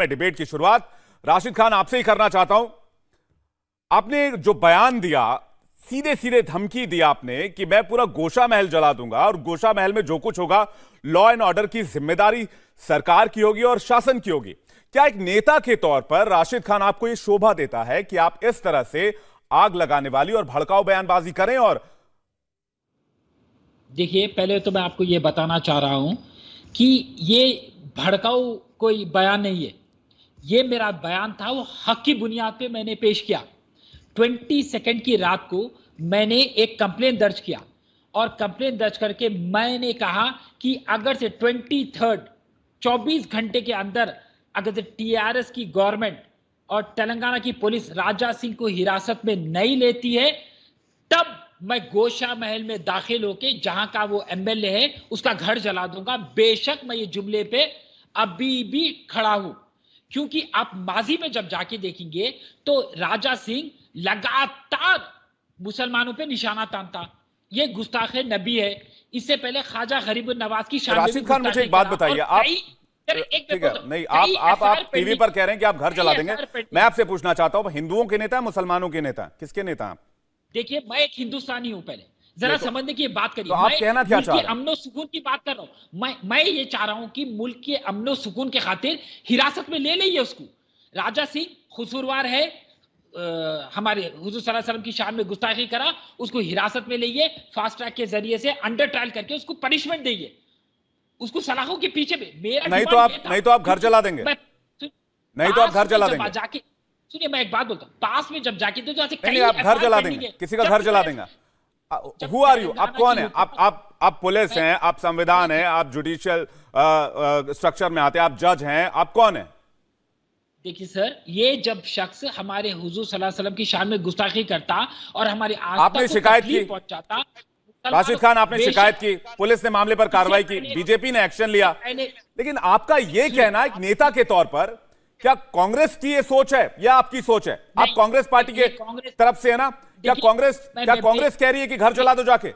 मैं डिबेट की शुरुआत राशिद खान आपसे ही करना चाहता हूं। आपने जो बयान दिया, सीधे सीधे धमकी दिया आपने कि मैं पूरा गोशा महल जला दूंगा और गोशा महल में जो कुछ होगा लॉ एंड ऑर्डर की जिम्मेदारी सरकार की होगी और शासन की होगी। क्या एक नेता के तौर पर राशिद खान आपको यह शोभा देता है कि आप इस तरह से आग लगाने वाली और भड़काऊ बयानबाजी करें? और देखिए, पहले तो मैं आपको यह बताना चाह रहा हूं कि ये भड़काऊ कोई बयान नहीं है। ये मेरा बयान था, वो हक की बुनियाद पे मैंने पेश किया। 22 की रात को मैंने एक कंप्लेन दर्ज किया और कंप्लेन दर्ज करके मैंने कहा कि अगर से 24 घंटे के अंदर अगर से टीआरएस की गवर्नमेंट और तेलंगाना की पुलिस राजा सिंह को हिरासत में नहीं लेती है, तब मैं गोशा महल में दाखिल होके जहां का वो एमएलए है उसका घर जला दूंगा। बेशक मैं ये जुमले पे अभी भी खड़ा हूं, क्योंकि आप माजी में जब जाके देखेंगे तो राजा सिंह लगातार मुसलमानों पे निशाना तानता। ये गुस्ताखे नबी है। इससे पहले ख्वाजा गरीब नवाज की शान में राशिद खान, मुझे एक बात बताइए, आप ठीक है नहीं, आप टीवी पर कह रहे हैं कि आप घर जला देंगे। मैं आपसे पूछना चाहता हूं, हिंदुओं के नेता, मुसलमानों के नेता, किसके नेता आप? देखिए, मैं एक हिंदुस्तानी हूं। पहले जरा समझने की बात करिए। तो आप कहना क्या चाह रहे हैं? अमनो सुकून की बात कर रहा हूं। मैं ये चाह रहा हूं कि मुल्क के अमनो सुकून के खातिर हिरासत में ले लीजिए उसको। राजा सिंह कसूरवार है, हमारे हुजूर सल्लल्लाहु अलैहि वसल्लम की शान में गुस्ताखी करा, उसको हिरासत में लीजिए, फास्ट ट्रैक के जरिए से अंडर ट्रायल करके उसको पनिशमेंट दीजिए, उसको सलाखों के पीछे भी। मेरा नहीं तो आप घर जला देंगे। नहीं तो आप घर जला देंगे। जाके सुनिए, मैं एक बात बोलता हूं, पास में जब जाके तो नहीं, आप घर जला देंगे, किसी का घर जला देंगे। Who are you? आप कौन है? आप पुलिस हैं, आप संविधान हैं, आप जुडिशियल स्ट्रक्चर में आते हैं, आप जज हैं, आप कौन है? देखिए सर, ये जब शख्स हमारे हुजूर सल्लल्लाहु अलैहि वसल्लम की शान में गुस्ताखी करता और हमारे आपने शिकायत की पहुंचाता, राशिद खान, आपने शिकायत की, पुलिस ने मामले पर कार्रवाई की, बीजेपी ने एक्शन लिया, लेकिन आपका यह कहना एक नेता के तौर पर, क्या कांग्रेस की ये सोच है या आपकी सोच है? आप कांग्रेस पार्टी के तरफ से है ना? क्या कांग्रेस कह रही है कि घर जला दो जाके?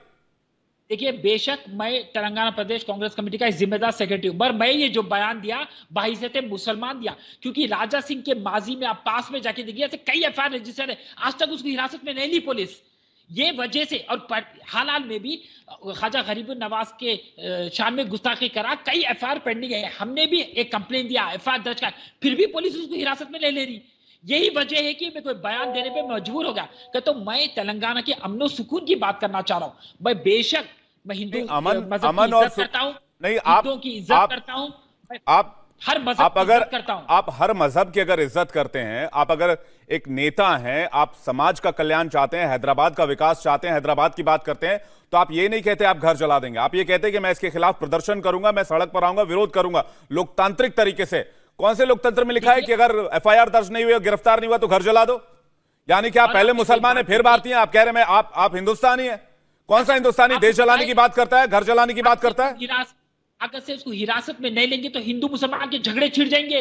देखिए, बेशक मैं तेलंगाना प्रदेश कांग्रेस कमेटी का एक जिम्मेदार सेक्रेटरी हूं, पर मैं ये जो बयान दिया बाहिसत मुसलमान दिया, क्योंकि राजा सिंह के माजी में आप पास में जाके देखिए, ऐसे कई एफआईआर रजिस्टर्ड है, आज तक उसको हिरासत में नहीं ली पुलिस। ये वजह से, और हाल में भी ख्वाजा गरीब नवाज के शान में गुस्ताखी करा, कई एफआईआर पेंडिंग है, हमने भी एक कंप्लेन दिया, एफआईआर दर्ज कर, फिर भी पुलिस उसको हिरासत में नहीं ले रही। यही वजह है कि मैं कोई बयान देने पे मजबूर हो गया कि तो मैं तेलंगाना के अमनो सुकून की बात करना चाह रहा हूं। मैं बेशक मैं हिंदू अमन और करता हूं, नहीं, हिंदुओं की इज्जत करता हूं, आप हर मजहब की इज्जत करता हूं। आप हर मजहब की अगर इज्जत करते हैं, आप अगर एक नेता हैं, आप समाज का कल्याण चाहते हैं, हैदराबाद का विकास चाहते हैं, हैदराबाद की बात करते हैं, तो आप ये नहीं कहते आप घर जला देंगे, आप ये कहते हैं कि मैं इसके खिलाफ प्रदर्शन करूंगा, मैं सड़क पर आऊंगा, विरोध करूंगा लोकतांत्रिक तरीके से। कौन से लोकतंत्र में लिखा है कि अगर एफआईआर दर्ज नहीं हुई, गिरफ्तार नहीं हुआ तो घर जला दो? यानी कि आप पहले मुसलमान है फिर भारतीय हैं, आप कह रहे हैं आप हिंदुस्तानी है। कौन सा हिंदुस्तानी देश जलाने की बात करता है, घर जलाने की बात करता है? अगर से उसको हिरासत में नहीं लेंगे तो हिंदू मुसलमान के झगड़े छिड़ जाएंगे।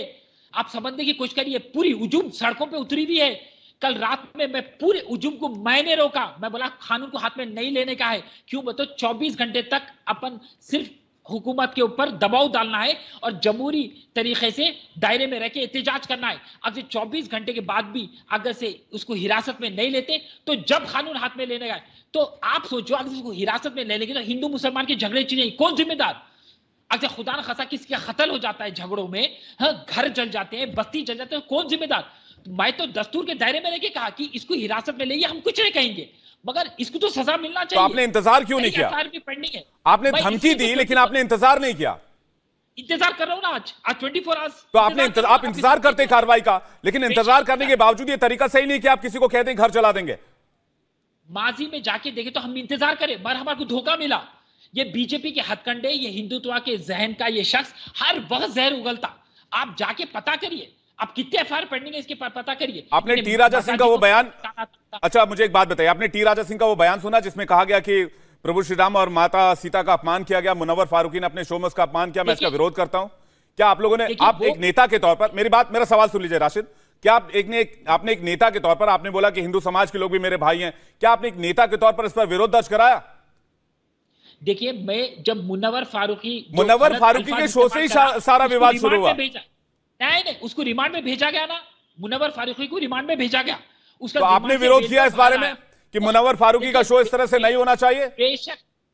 आप समझने की कोशिश करिए, पूरी हुजूम सड़कों पे उतरी हुई है। कल रात में मैं पूरे हुजूम को मैंने रोका, मैं बोला कानून को हाथ में नहीं लेने का है। क्यों? बताओ, 24 घंटे तक अपन सिर्फ हुकूमत के ऊपर दबाव डालना है और जमहूरी तरीके से दायरे में रह के एहतजाज करना है। अगर 24 घंटे के बाद भी अगर से उसको हिरासत में नहीं लेते, तो जब कानून हाथ में लेने का है, तो आप सोचो, अगर उसको हिरासत में ले लेंगे तो हिंदू मुसलमान के झगड़े छिड़ेंगे, कौन जिम्मेदार? अगर खुदा न खासा किसी का कत्ल हो जाता है झगड़ों में, घर जल जाते हैं, बस्ती जल जाते हैं, कौन जिम्मेदार? मैं तो दस्तूर के दायरे में रह के कहा कि इसको हिरासत में लेइए, हम कुछ नहीं कहेंगे, मगर इसको तो सजा मिलना चाहिए। तो आपने इंतजार क्यों नहीं किया? आपने धमकी दी लेकिन आपने इंतजार नहीं किया। इंतजार कर रहा हूं ना, आज 24 आवर्स। तो आप इंतजार करते कार्रवाई का, लेकिन इंतजार करने के बावजूद ये तरीका सही नहीं कि आप किसी को कहते हैं घर जला देंगे। माजी में जाके देखे तो हम इंतजार करें, मगर हमारे को धोखा मिला। ये बीजेपी के हथकंडे, ये हिंदुत्व के जहन का ये शख्स हर वक्त जहर उगलता। आप जाके पता करिए, आप कितने एफआईआर पेंडिंग है इसके पता करिए। आपने टी राजा सिंह का वो बयान, अच्छा मुझे एक बात बताइए, आपने टी राजा सिंह का वो बयान सुना जिसमें कहा गया कि प्रभु श्री राम और माता सीता का अपमान किया गया, मुनव्वर फारूकी ने अपने शो में उसका अपमान किया, मैं इसका विरोध करता हूं। क्या आप लोगों ने, आप एक नेता के तौर पर, मेरा सवाल सुन लीजिए राशिद, क्या आपने एक नेता के तौर पर, आपने बोला कि हिंदू समाज के लोग भी मेरे भाई हैं, क्या आपने एक नेता के तौर पर इस पर विरोध दर्ज कराया? देखिए, मैं जब मुनव्वर फारूकी के शो से ही सारा विवाद शुरू हुआ। नहीं, उसको रिमांड में भेजा गया ना, मुनव्वर फारूकी को रिमांड में भेजा गया। उसका तो आपने विरोध किया इस बारे में कि मुनव्वर फारूकी का शो इस तरह से नहीं होना चाहिए?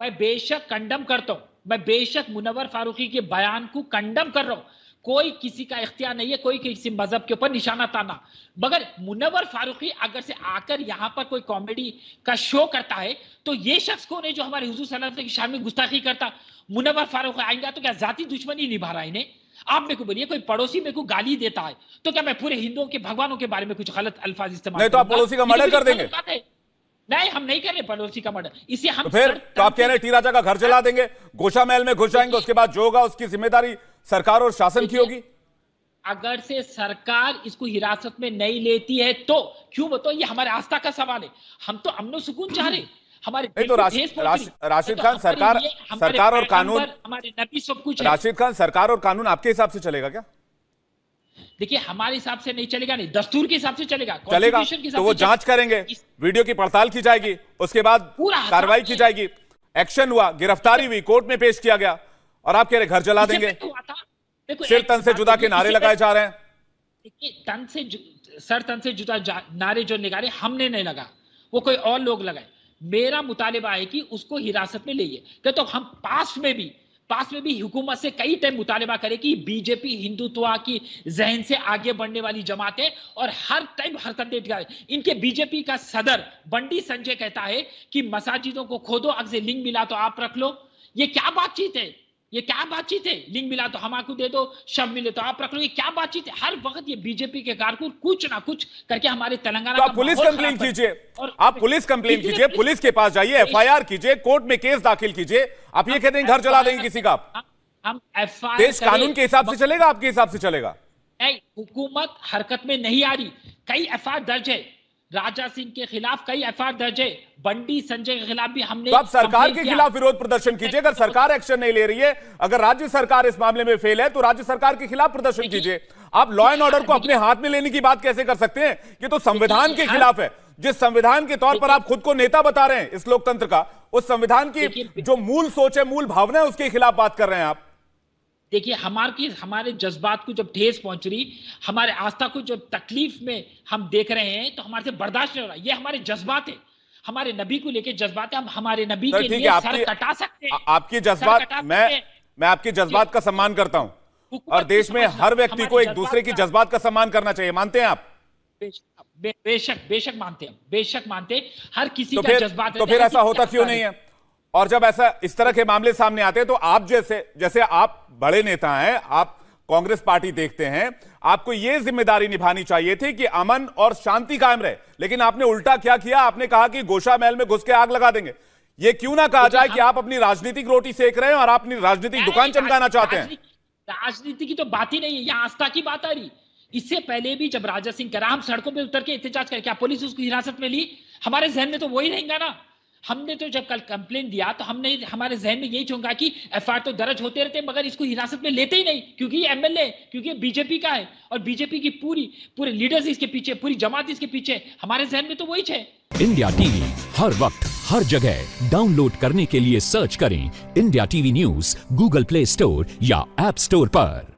मैं बेशक कंडम करता हूं, मैं बेशक मुनव्वर फारूकी के बयान को कंडम कर रहा हूं। कोई किसी का इख्तियार नहीं है कोई किसी मजहब के ऊपर निशाना ताना, मगर मुनव्वर फारूकी अगर से आकर यहां पर कोई कॉमेडी का शो करता है तो ये शख्स कौन है जो हमारे हुजूर सल्लल्लाहु अलैहि वसल्लम की शान में गुस्ताखी करता? मुनव्वर फारूकी आएंगा तो क्या जाति दुश्मनी निभा रहा है इन्हें? आप मेरे को बोलिए, कोई पड़ोसी मेरे को गाली देता है तो क्या मैं पूरे हिंदुओं के भगवानों के बारे में कुछ गलत अल्फाज इस्तेमाल नहीं तो आप पड़ोसी का मर्डर कर देंगे? नहीं, हम नहीं कर रहे पड़ोसी का मर्डर। इसे हम तो फिर तो आप कह रहे हैं टी राजा का घर जला देंगे, गोशा महल में घुस जाएंगे, उसके बाद जो होगा उसकी जिम्मेदारी सरकार और शासन की होगी? अगर से सरकार इसको हिरासत में नहीं लेती है तो क्यों बताओ, ये हमारे आस्था का सवाल है। हम तो अमन सुकून चाह रहे, हमारे नहीं तो राशिद खान सरकार और कानून, हमारे नबी सब कुछ है। राशिद खान सरकार और कानून आपके हिसाब से चलेगा क्या? देखिए हमारे हिसाब से नहीं चलेगा, नहीं दस्तूर के हिसाब से चलेगा, तो वो जांच करेंगे, वीडियो की पड़ताल की जाएगी, उसके बाद कार्रवाई की जाएगी, एक्शन हुआ, गिरफ्तारी हुई, कोर्ट में पेश किया गया, और आप कह रहे घर जला देंगे। सिर तन से जुदा के नारे लगाए जा रहे हैं। सर तन से जुदा नारे जो निकाले हमने नहीं लगा, वो कोई और लोग लगाए। मेरा मुतालिबा है कि उसको हिरासत में लिए, क्या तो हम पास में भी हुकूमत से कई टाइम मुतालिबा करें कि बीजेपी हिंदुत्व की जहन से आगे बढ़ने वाली जमात है और हर टाइम हरकतें दिखाए। इनके बीजेपी का सदर बंडी संजय कहता है कि मसाजिदों को खोदो, अगर लिंग मिला तो आप रख लो। ये क्या बातचीत है? ये क्या बातचीत है? लिंग मिला तो हम आपको दे दो, शव मिले तो आप रख लो, ये क्या बातचीत है? हर वक्त ये बीजेपी के कारकुन कुछ ना कुछ करके हमारे तेलंगाना तो आप पुलिस कंप्लेन कीजिए, आप पुलिस कंप्लेन कीजिए, पुलिस के पास जाइए, एफआईआर कीजिए, कोर्ट में केस दाखिल कीजिए। आप ये कहते हैं घर जला देंगे किसी का? हम एफआईआर देश कानून के हिसाब से चलेगा, आपके हिसाब से चलेगा? नहीं, हुकूमत हरकत में नहीं आ रही। कई एफआईआर दर्ज है, राजा सिंह के खिलाफ कई एफआईआर दर्ज है, बंडी संजय के खिलाफ भी हमने। तो आप सरकार के खिलाफ विरोध प्रदर्शन कीजिए। अगर सरकार एक्शन नहीं ले रही है, अगर राज्य सरकार इस मामले में फेल है, तो राज्य सरकार के खिलाफ प्रदर्शन कीजिए। आप लॉ एंड ऑर्डर को अपने हाथ में लेने की बात कैसे कर सकते हैं? ये तो संविधान के खिलाफ है। जिस संविधान के तौर पर आप खुद को नेता बता रहे हैं इस लोकतंत्र का, उस संविधान की जो मूल सोच है, मूल भावना है, उसके खिलाफ बात कर रहे हैं आप। देखिए हमारे जज्बात को जब ठेस पहुंच रही, हमारे आस्था को जब तकलीफ में हम देख रहे हैं तो हमारे से बर्दाश्त नहीं हो रहा। ये हमारे जज्बात है, हमारे नबी को लेके जज्बात है। हम हमारे नबी के लिए सर कटा सकते हैं, आपकी जज्बात, मैं आपके जज्बात का सम्मान करता हूं, और देश में हर व्यक्ति को एक दूसरे की जज्बात का सम्मान करना चाहिए। मानते हैं आप? बेशक मानते हैं, बेशक मानते हैं। हर किसी का जज्बात है, तो फिर ऐसा होता क्यों नहीं है? और जब ऐसा इस तरह के मामले सामने आते हैं तो आप जैसे आप बड़े नेता हैं, आप कांग्रेस पार्टी देखते हैं, आपको यह जिम्मेदारी निभानी चाहिए थी कि अमन और शांति कायम रहे, लेकिन आपने उल्टा क्या किया? आपने कहा कि गोशा महल में घुस के आग लगा देंगे। यह क्यों ना कहा जाए कि आप अपनी राजनीतिक रोटी सेक रहे हैं और आप अपनी राजनीतिक दुकान चमकाना चाहते हैं? राजनीति की तो बात ही नहीं है, यहां आस्था की बात आ रही। इससे पहले भी जब राजा सिंह करा, हम सड़कों पर उतर के एहतजाज कर, क्या पुलिस उसको हिरासत में ली? हमारे जहन में तो वही रहेगा ना। हमने तो जब कल कंप्लेंट दिया तो हमने हमारे जहन में यही चूंगा कि एफआईआर तो दर्ज होते रहते, मगर इसको हिरासत में लेते ही नहीं, क्योंकि ये एमएलए, क्योंकि बीजेपी का है और बीजेपी की पूरे लीडर्स इसके पीछे, पूरी जमात इसके पीछे। हमारे जहन में तो वही है। इंडिया टीवी हर वक्त हर जगह डाउनलोड करने के लिए सर्च करें India TV news Google play store या ऐप स्टोर पर।